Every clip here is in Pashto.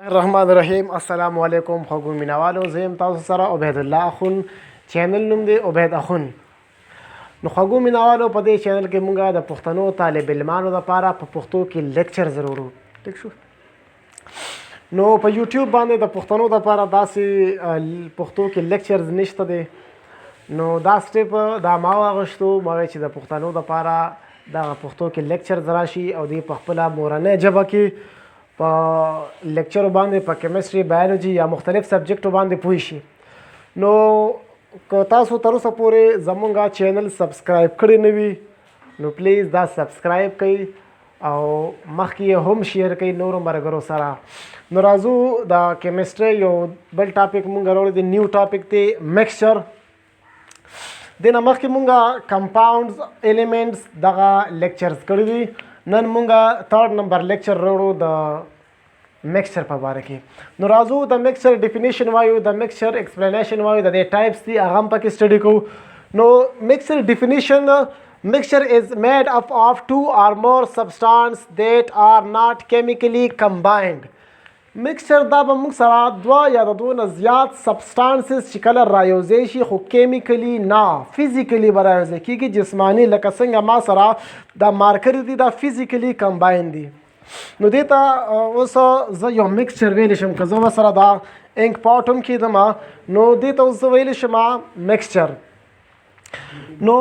الرحمن الرحیم. السلام علیکم خوږو مینوالو، زه یم تاسو سره عبید الله اخون. چینل نوم دی عبید اخون. نو خوږو مینوالو، په دې چینل کې مونږ د پښتنو طالب علمانو لپاره په پښتو کې لیکچر ضرورو. ټیک شو. نو په یوټیوب باندې د پښتنو لپاره داسې پښتو کې لیکچرز نشته دی. نو دا سټیپ دا ما واغشتو، ما وی چې د پښتنو لپاره د پښتو کې لیکچرز راشي او دوی په خپله مورنۍ ژبه کې په لیکچرو باندې په کیمستري، بایولوجي یا مختلف سبجیکټو باندې پوه شي. نو که تاسو تر اوسه پورې زمونږ چینل سبسکرایب کړی نه وي نو پلیز دا سبسکرایب کړئ او مخکې یې هم شیر کړئ نورو ملګرو سره. نو راځو د کیمستري یو بل ټاپک مونږ راوړی دی، نیو ټاپک دی میکسچر. دې نه مخکې مونږ کمپاونډز ایلیمنټس دغه لیکچرز کړي دي. نن مونږ 3rd نمبر لیکچر راوړو د میکسچر په باره کې. نو راځو د میکسچر ډیفینیشن وایو، د میکسچر ایکسپلینیشن وایو، د دې ټایپس دي هغه هم پکې سټډي کوو. نو میکسچر ډیفینیشن: mixture is made up of 2 or more substances that are not chemically combined. میکسچر دا به موږ سره 2 یا د 2 نه زیات سبسټانسز چې کله رایوځی شي خو کیمیکلی نه، فزیکلی به رایوځی کېږي، جسماني، لکه څنګه ما سره دا مارکر دي دا فزیکلی کمباین دي. نو دې ته اوس زه یو میکسچر ویلی شم، که زه سره دا انک پاټ هم کېدم نو دې ته اوس زه ویلی شم میکسچر. نو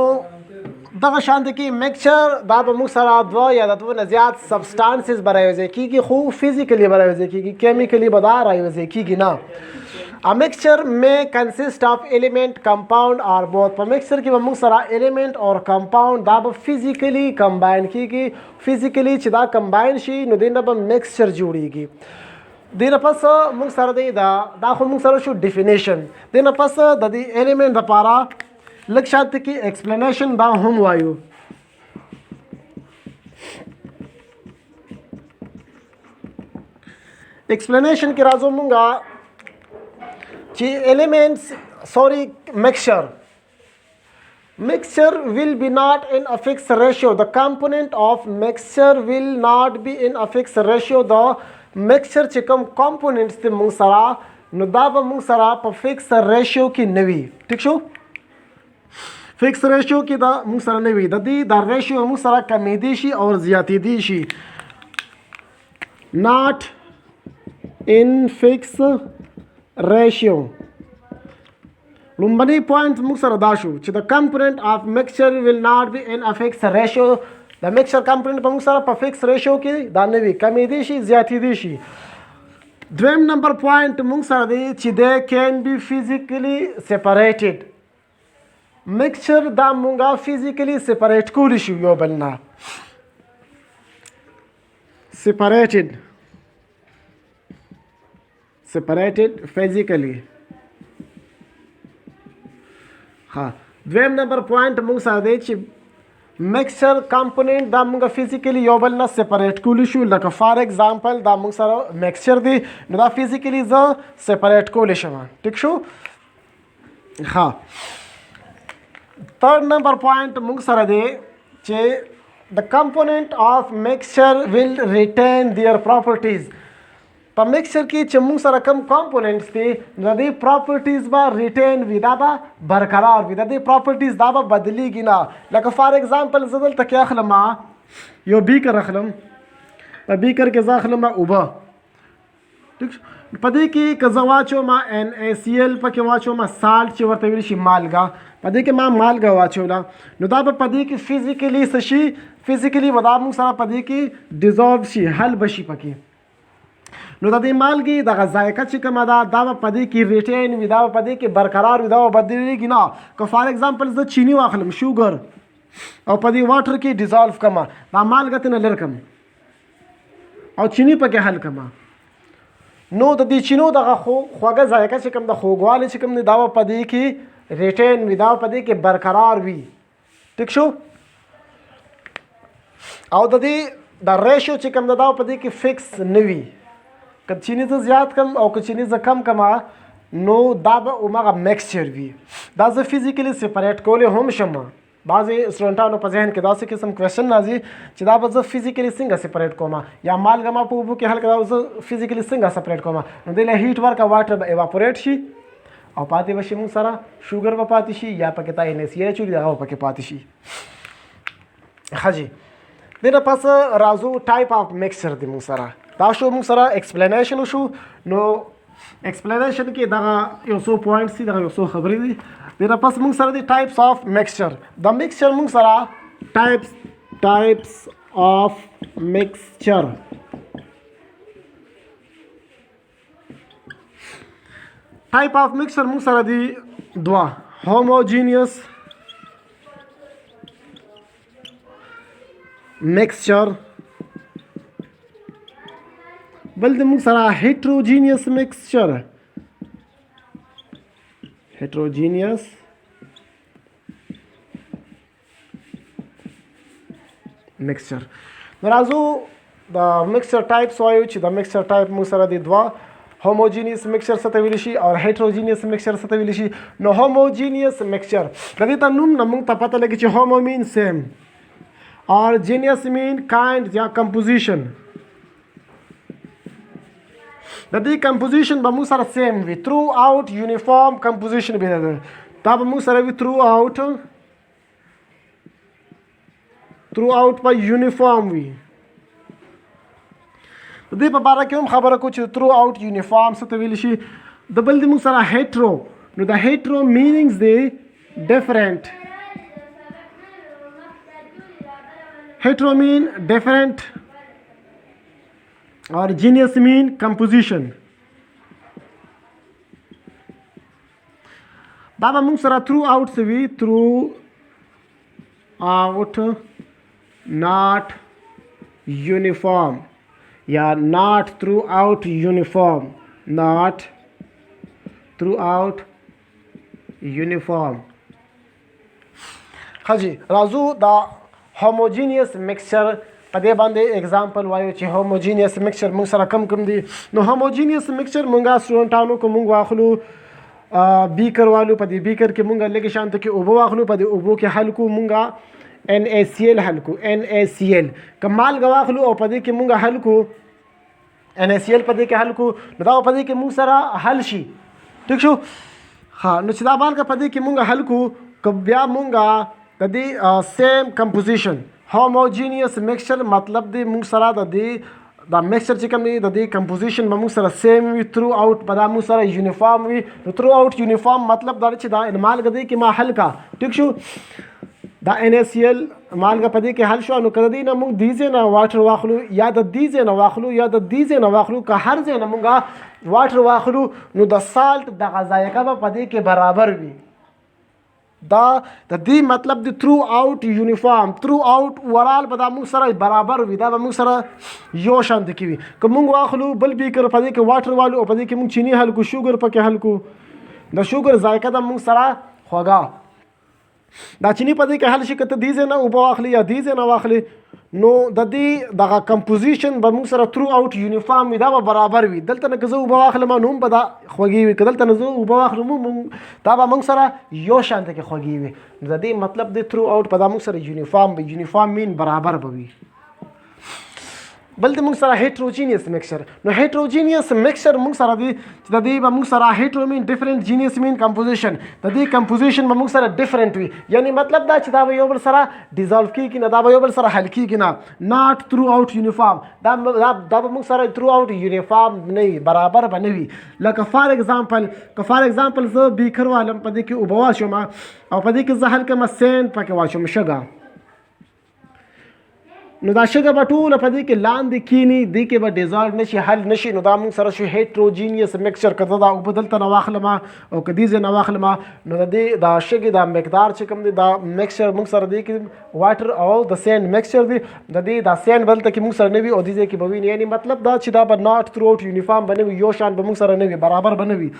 دغه شانته کې میکسچر دا به موږ سره 2 یا د 2 نه زیات سبسټانسز به رایوځی کېږي خو فزیکلی به رایوځی کېږي، کیمیکلی به دا رایوځی کېږي نه. A mixture may consist of element, compound or both. په میکسچر کې به موږ سره element or compound دا به فزیکلی کمباین کېږي. فزیکلی چې دا کمباین شي نو دې نه به میکسچر جوړیږي. دې نه پس موږ سره دی دا خو موږ سره شو ډیفینیشن. دې نه پس د دې ایلیمنټ دپاره لږ شانته کې ایکسپلینیشن دا هم وایو. ایکسپلینیشن کې راځو مونږه چې ایلیمنټس mixture will be not in a fixed ratio. The component of mixture will not be in a fixed ratio. The mixture چې کوم components دي مونږ سره نو دا به مونږ سره په فکس ریشیو کې نه وي. ټیک شو. فکس ریشیو کې دا موږ سره نه وي، د دې دا ریشیو موږ سره کمیدی شي او زیاتېدی شي. ناٹ ان فکس ریشیو. لومبنی پوینټ موږ سره دا شو چې د کمپوننت آف میکسچر ویل ناٹ بی ان ا فکس ریشیو. د میکسچر کمپوننت په موږ سره په فکس ریشیو کې دا نه وي، کمیدی شي، زیاتېدی شي. دویم نمبر پوینټ موږ سره دی چې دے کین بی فزیکلی سیپریټډ. میکسچر دا مونږه فزیکلی سپریټ کولی شو یو بل نه. سپریټډ فزیکلی. ها دویم نمبر پوینټ مونږ سره دی چې میکسچر کمپوننت دا مونږه فزیکلی یو بل نه سپریټ کولی شو. لکه فار ایگزامپل دا مونږ سره میکسچر دی نو دا فزیکلی زه سپریټ کولی شم. ټیک شو. ها 3rd نمبر پوینټ موږ سره دی چې د کمپوننت آف میکسچر ویل ریټین دیئر پراپرټیز. په میکسچر کې چې موږ سره کوم کمپوننټس دي نو د دې پراپرټیز به ریټین وي، دا به برقرار وي، د دې پراپرټیز دا به بدلیږي نه. لکه فار ایگزامپل زه دلته کې اخلم یو بیکر اخلم، په بیکر کې زه اخلم اوبه. ټیک په دې کې که زه واچوم NaCl پکې واچوم، سالټ چې ورته ویل شي مالګه، په دې کې ما مالګه واچوله نو دا به په دې کې فزیکلی څه شي، فزیکلی به دا موږ سره په دې کې ډیزالو شي، حل به شي پکې. نو د دې مالګې دغه ذایقه چې کومه ده دا به په دې کې ریټین وي، دا به په دې کې برقرار وي، دا به بدلېږي نه. که فار ایگزامپل زه چینی واخلم، شوګر، او په دې واټر کې ډیزالو کړم، دا مالګه ترې نه لرې کړم او چینی پکې حل کړم نو د دې چینو دغه خوږه ذایقه چې کوم د خوږوالی چې کوم دی دا به په دې کې ریټین وي، دا به په دې کې برقرار وي. ټیک شو. او د دې د ریشیو چې کوم دی دا به په دې کې فکس نه وي. که چینی زه زیات کم او که چینی زه کم کم نو دا به هماغه میکسچر وي. دا زه فزیکلی سپریټ کولی هم شم. بعضې سټوډنټانو په ذهن کې داسې قسم کوېشن راځي چې دا به زه فزیکلی څنګه سپریټ کوم یا مالګه ما په اوبو کې حل کړه زه فزیکلی څنګه سپریټ کوم نو دی له هیټ ورکه واټر به ایواپوریټ شي او پاتې به شي موږ سره شوګر به پاتې شي یا پکې تا NaCl اچولي هغه به پکې پاتې شي. ښه جي دې نه پس راځو ټایپ آف میکسچر دی موږ سره دا شو موږ سره ایکسپلینیشن وشو. نو ایکسپلینیشن کې دغه یو څو پوینټس دي دغه یو څو خبرې دي. دې نه پس موږ سره دی ټایپس آف میکسچر. د میکسچر موږ سره ټایپس آف میکسچر ټایپ آف میکسچر موږ سره دی دوه هوموجینیس میکسچر بل د موږ سره هیټروجینیس میکسچر heterogeneous mixture. نو راځو د مکسچر ټایپس وایو چې د مکسچر ټایپ موږ سره دی دوه homogeneous mixture څه ته ویلی شي او heterogeneous mixture څه ته ویلی شي. نو homogeneous mixture د دې ته نوم نه موږ ته پته لګي چې homo mean same or geneous mean kind یا composition. د دې کمپوزیشن به موږ سره سیم وي تھرو آؤٹ یونیفارم کمپوزیشن به ده دا به موږ سره وي تھرو آؤٹ په یونیفارم وي. د دې په باره کې هم خبره کوو چې تھرو آؤٹ یونیفارم څه ته ویلی شي. د بل د موږ سره هیټرو نو د هیټرو مینینګز دی ډفرنٹ هیټرو مین ډفرنٹ or genus mean composition. دا به موږ سره through out سوي through out not uniform یا not throughout uniform not throughout uniform. ښه جي راځو دا homogeneous mixture په دې باندې اگزامپل وایو چې هوموجینیس میکسچر موږ سره کم دي. نو هوموجینیس میکسچر موږ سټوډنټانو کو موږ واخلو بیکر والو په دې بیکر کې موږ لږ شانته کې اوبه واخلو په دې اوبو کې حل کو موږ NaCl حل کو NaCl کمال غواخلو او په دې کې موږ حل کو NaCl په دې کې حل کو نو دا په دې کې موږ سره حل شي ٹھیک شو. ها نو چې دا بالکه په دې کې موږ حل کو بیا موږ د دې سیم کمپوزیشن homogeneous mixture مطلب دی موږ سره د دې دا میکسچر چې کوم دی د دې کمپوزیشن به موږ سره سیم وي تھرو آؤٹ به دا موږ سره یونیفارم وي. نو تھرو آؤٹ یونیفارم مطلب دا چې دا مالګه دی کې ما حل کا ټیک شو دا NaCl مالګه په دې کې حل شو. نو کله دی نه موږ دې ځای نه واټر واخلو یا د دې ځای نه واخلو یا د دې ځای نه واخلو که هر ځای نه موږ واټر واخلو نو د سالټ دغه ذایقه به په دې کې برابر وي. دا د دې مطلب دی تھرو آؤٹ یونیفارم تھرو آؤٹ اورال به دا موږ سره برابر وي دا به موږ سره یو شان کې وي. که موږ واخلو بل بیکر په دې کې واټر والو او په دې کې موږ چینی حل کو شوګر پکې حل کو د شوګر ذایقه د موږ سره خوږه دا چینی په دې کې حل شي که ته دې ځای نه اوبه واخلي یا دې ځای نه واخلي نو د دې دغه کمپوزیشن به موږ سره تھرو آؤٹ یونیفارم وي دا به برابر وي. دلته نه که زه اوبه واخلم نو هم به دا خوږې وي که دلته نه زه اوبه واخلم دا به موږ سره یو شانته کې خوږې وي. د دې مطلب دی تھرو آؤٹ به دا موږ سره یونیفارم وي یونیفارم مین برابر به وي. بل د موږ سره هیټروجینیس میکسچر نو هیټروجینیس میکسچر موږ سره دی چې د دې به موږ سره هیټرو مین ډیفرنٹ جینیس مین کمپوزیشن د دې کمپوزیشن به موږ سره ډیفرنٹ وي یعنی مطلب دا چې دا به یو بل سره ډیزالو کیږي نه دا به یو بل سره حل کیږي نه ناٹ تھرو آؤٹ یونیفارم دا به موږ سره تھرو آؤٹ یونیفارم نه وي برابر به نه وي. لکه فار ایگزامپل زه بیکر والم په دې کې اوبه واچوم او په دې کې زه حل کوم سینډ پکې واچوم شګه نو دا شګه به ټوله په دې کې لاندې کینی دې کې به ډیزالو نشي حل نشي نو دا موږ سره شو هیټروجینیس میکسچر که زه دا اوبه دلته نه واخلم او که دې ځای نه واخلم نو د دې دا شګې دا مقدار چې کوم دی دا میکسچر موږ سره دی کې واټر او د سینډ میکسچر دی د دې دا سینډ بلته کې موږ سره نه وي او دې ځای کې به وي یعنی مطلب دا چې دا به ناٹ تھرو آؤٹ یونیفارم به نه وي یو شان به موږ سره نه وي برابر به نه وي.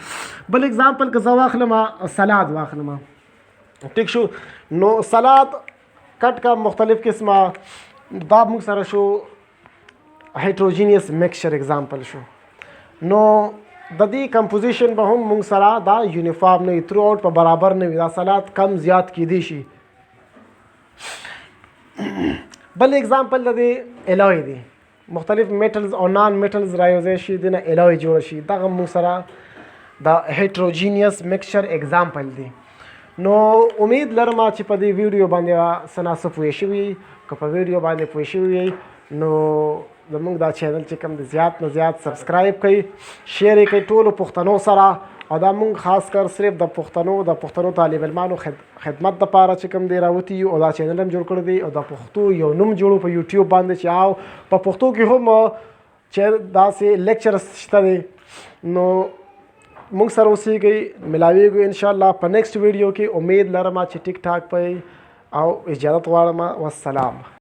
بل اگزامپل که زه واخلم سلاد واخلم ټیک شو نو سلاد کټ کا مختلف قسمه دا موږ سره شو هیټروجینیس میکسچر اگزامپل شو. نو د دې کمپوزیشن به هم موږ سره دا یونیفارم نه وي تھرو آؤٹ په برابر نه وي دا سلاد کم زیات کیدی شي بل اگزامپل د دې الوی دی مختلف میټلز او نان میټلز رايوځای شي د نه الوی جوړ شي دغه موږ سره د هیټروجینیس میکسچر اگزامپل دی. نو امید لرم چې په دې ویډیو باندې څه ناڅه پوه شوي که په ویډیو باندې پوه شوي نو زموږ دا چینل چې کوم د زیات نه زیات سبسکرایب کړئ شیر یې کړئ ټولو پښتنو سره او دا موږ خاص کر صرف د پښتنو طالب علمانو خدمت دپاره چې کوم دی راوتي یو او دا چینل هم جوړ کړی دی او د پښتو یو نوم جوړو په یوټیوب باندې چې او په پښتو کې هم چې داسې لیکچرز شته دی نو موږ سره اوسیږئ ملاویږو انشاءالله په نیکسټ ویډیو کې امید لرم چې ټیک ټاک پئ او اجازت غواړم والسلام.